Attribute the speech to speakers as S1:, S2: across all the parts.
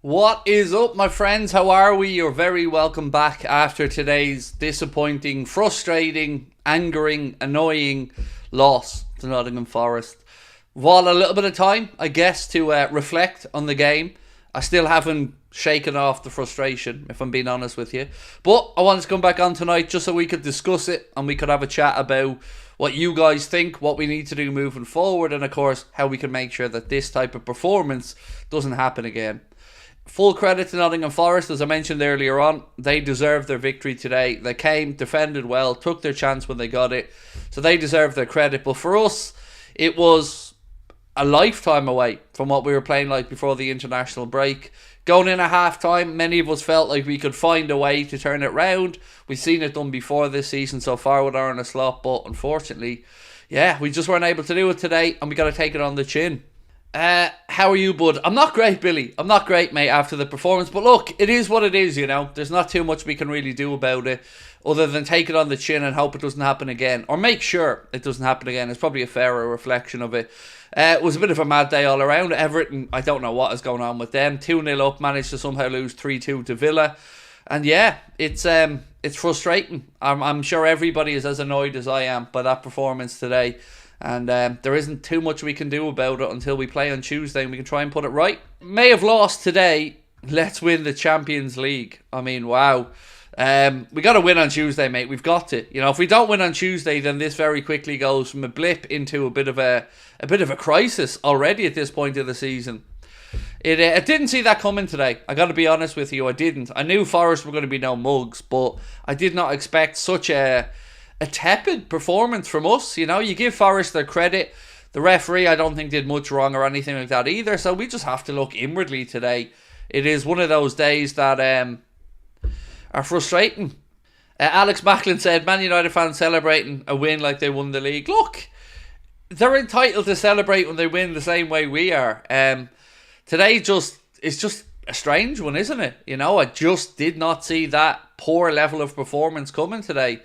S1: What is up, my friends? How are we? You're very welcome back after today's disappointing, frustrating, angering, annoying loss to Nottingham Forest. We've had a little bit of time, I guess, to reflect on the game. I still haven't shaken off the frustration, if I'm being honest with you. But I wanted to come back on tonight just so we could discuss it and we could have a chat about what you guys think, what we need to do moving forward, and of course, how we can make sure that this type of performance doesn't happen again. Full credit to Nottingham Forest, as I mentioned earlier on. They deserved their victory today. They came, defended well, took their chance when they got it. So they deserve their credit. But for us, it was a lifetime away from what we were playing like before the international break. Going in at half-time, many of us felt like we could find a way to turn it round. We've seen it done before this season so far with Arne Slot, but unfortunately, we just weren't able to do it today, and we got to take it on the chin. How are you, bud? I'm not great, Billy. I'm not great, mate, after the performance. But look, it is what it is, you know. There's not too much we can really do about it other than take it on the chin and hope it doesn't happen again. Or make sure it doesn't happen again. It's probably a fairer reflection of it. It was a bit of a mad day all around. Everton, I don't know what is going on with them. 2-0 up, managed to somehow lose 3-2 to Villa. And it's frustrating. I'm sure everybody is as annoyed as I am by that performance today. And there isn't too much we can do about it until we play on Tuesday and we can try and put it right. May have lost today. Let's win the Champions League. I mean, wow. We got to win on Tuesday, mate. We've got to. You know, if we don't win on Tuesday, then this very quickly goes from a blip into a bit of a crisis already at this point of the season. I didn't see that coming today. I got to be honest with you, I didn't. I knew Forest were going to be no mugs, but I did not expect such a tepid performance from us. You know, you give Forest their credit. The referee, I don't think, did much wrong or anything like that either. So we just have to look inwardly today. It is one of those days that are frustrating. Alex Macklin said, Man United fans celebrating a win like they won the league. Look, they're entitled to celebrate when they win the same way we are. Today it's just a strange one, isn't it? You know, I just did not see that poor level of performance coming today.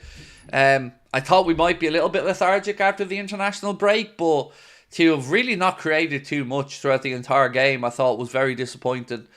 S1: I thought we might be a little bit lethargic after the international break, but to have really not created too much throughout the entire game, I thought was very disappointing.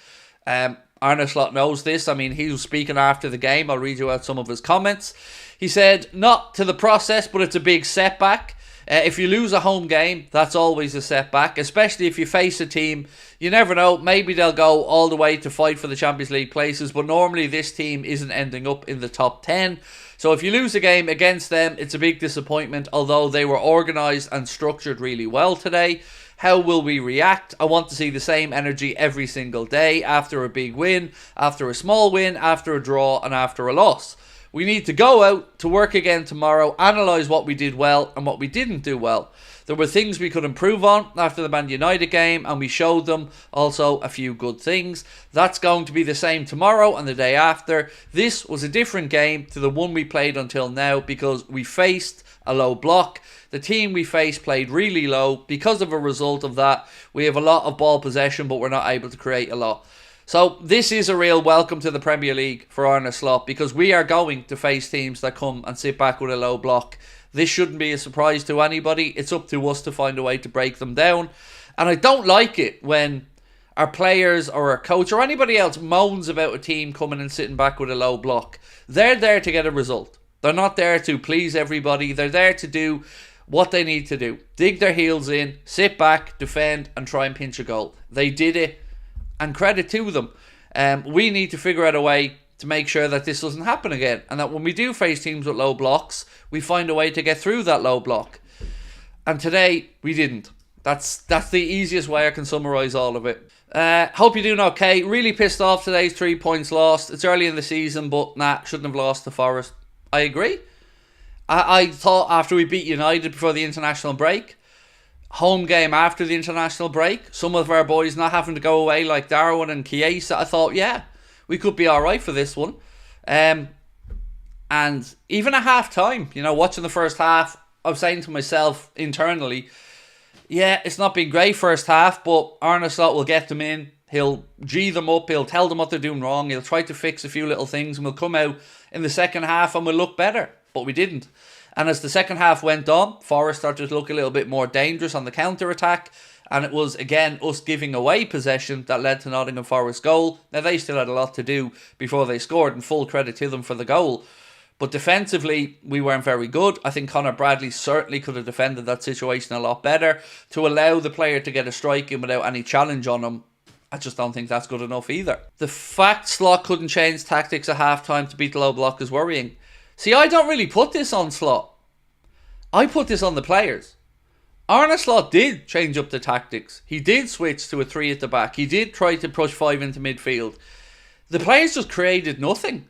S1: Arne Slot knows this. I mean, he was speaking after the game. I'll read you out some of his comments. He said, not to the process, but it's a big setback. If you lose a home game, that's always a setback, especially if you face a team. You never know, maybe they'll go all the way to fight for the Champions League places, but normally this team isn't ending up in the top 10. So if you lose a game against them, it's a big disappointment, although they were organised and structured really well today. How will we react? I want to see the same energy every single day after a big win, after a small win, after a draw, and after a loss. We need to go out to work again tomorrow, analyse what we did well and what we didn't do well. There were things we could improve on after the Man United game, and we showed them also a few good things. That's going to be the same tomorrow and the day after. This was a different game to the one we played until now because we faced a low block. The team we faced played really low. Because of a result of that, we have a lot of ball possession, but we're not able to create a lot. So this is a real welcome to the Premier League for Arne Slot because we are going to face teams that come and sit back with a low block. This shouldn't be a surprise to anybody. It's up to us to find a way to break them down. And I don't like it when our players or our coach or anybody else moans about a team coming and sitting back with a low block. They're there to get a result. They're not there to please everybody. They're there to do what they need to do. Dig their heels in, sit back, defend, and try and pinch a goal. They did it. And credit to them. We need to figure out a way to make sure that this doesn't happen again. And that when we do face teams with low blocks, we find a way to get through that low block. And today, we didn't. That's the easiest way I can summarise all of it. Hope you're doing okay. Really pissed off today's 3 points lost. It's early in the season, but shouldn't have lost to Forest. I agree. I thought after we beat United before the international break, home game after the international break, some of our boys not having to go away like Darwin and Chiesa, I thought, we could be alright for this one. And even at half time, you know, watching the first half, I was saying to myself internally, it's not been great first half, but Arne Slot will get them in. He'll G them up, he'll tell them what they're doing wrong, he'll try to fix a few little things, and we'll come out in the second half and we'll look better. But we didn't. And as the second half went on, Forest started to look a little bit more dangerous on the counter-attack. And it was, again, us giving away possession that led to Nottingham Forest's goal. Now, they still had a lot to do before they scored, and full credit to them for the goal. But defensively, we weren't very good. I think Conor Bradley certainly could have defended that situation a lot better. To allow the player to get a strike in without any challenge on him, I just don't think that's good enough either. The fact Slot couldn't change tactics at half-time to beat the low block is worrying. See, I don't really put this on Slot. I put this on the players. Arne Slot did change up the tactics. He did switch to a 3 at the back. He did try to push 5 into midfield. The players just created nothing.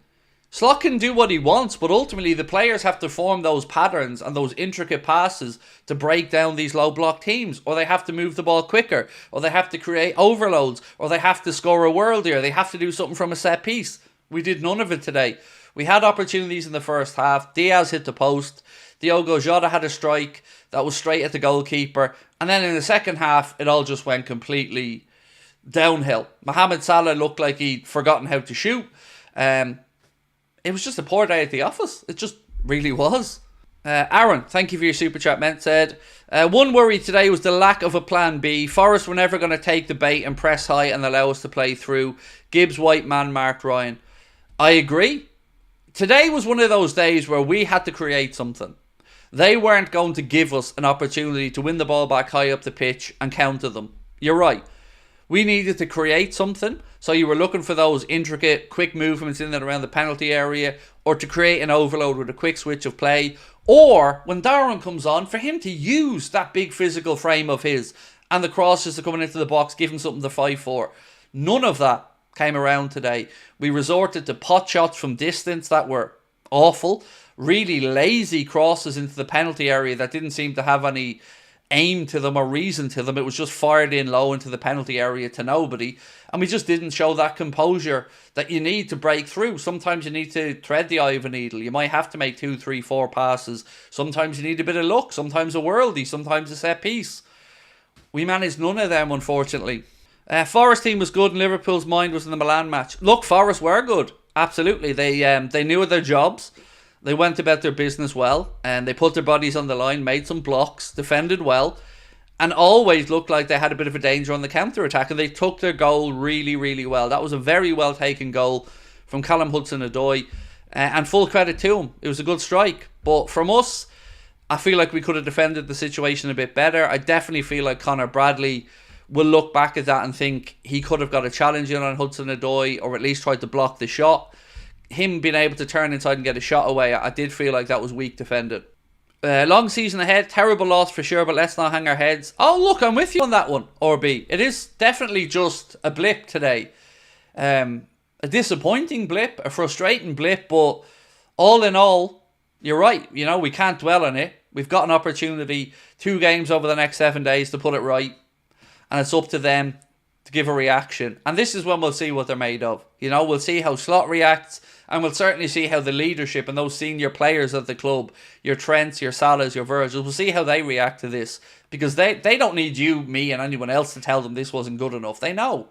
S1: Slot can do what he wants, but ultimately the players have to form those patterns and those intricate passes to break down these low block teams, or they have to move the ball quicker, or they have to create overloads, or they have to score a worldie, or they have to do something from a set piece. We did none of it today. We had opportunities in the first half. Diaz hit the post. Diogo Jota had a strike that was straight at the goalkeeper. And then in the second half, it all just went completely downhill. Mohamed Salah looked like he'd forgotten how to shoot. It was just a poor day at the office. It just really was. Aaron, thank you for your super chat, mate. Said, one worry today was the lack of a plan B. Forest were never going to take the bait and press high and allow us to play through. Gibbs, White, man marked Ryan. I agree. Today was one of those days where we had to create something. They weren't going to give us an opportunity to win the ball back high up the pitch and counter them. You're right. We needed to create something. So you were looking for those intricate, quick movements in and around the penalty area, or to create an overload with a quick switch of play, or when Darren comes on, for him to use that big physical frame of his and the crosses are coming into the box, give him something to fight for. None of that came around today. We resorted to pot shots from distance that were awful. Really lazy crosses into the penalty area that didn't seem to have any aim to them or reason to them. It was just fired in low into the penalty area to nobody. And we just didn't show that composure that you need to break through. Sometimes you need to thread the eye of a needle. You might have to make 2, 3, 4 passes. Sometimes you need a bit of luck. Sometimes a worldie. Sometimes a set piece. We managed none of them, unfortunately. Forest team was good and Liverpool's mind was in the Milan match. Look, Forest were good. Absolutely. They knew their jobs. They went about their business well, and they put their bodies on the line, made some blocks, defended well, and always looked like they had a bit of a danger on the counter-attack, and they took their goal really, really well. That was a very well-taken goal from Callum Hudson-Odoi, and full credit to him. It was a good strike. But from us, I feel like we could have defended the situation a bit better. I definitely feel like Conor Bradley will look back at that and think he could have got a challenge in on Hudson-Odoi, or at least tried to block the shot. Him being able to turn inside and get a shot away, I did feel like that was weak defended. Long season ahead, terrible loss for sure, but let's not hang our heads. Oh look, I'm with you on that one, RB. It is definitely just a blip today. A disappointing blip, a frustrating blip, but all in all, you're right. You know, we can't dwell on it. We've got an opportunity, 2 games over the next 7 days to put it right, and it's up to them to give a reaction. And this is when we'll see what they're made of. You know, we'll see how Slot reacts, and we'll certainly see how the leadership and those senior players at the club, your Trents, your Salahs, your Virgils, we'll see how they react to this. Because they don't need you, me, and anyone else to tell them this wasn't good enough. They know.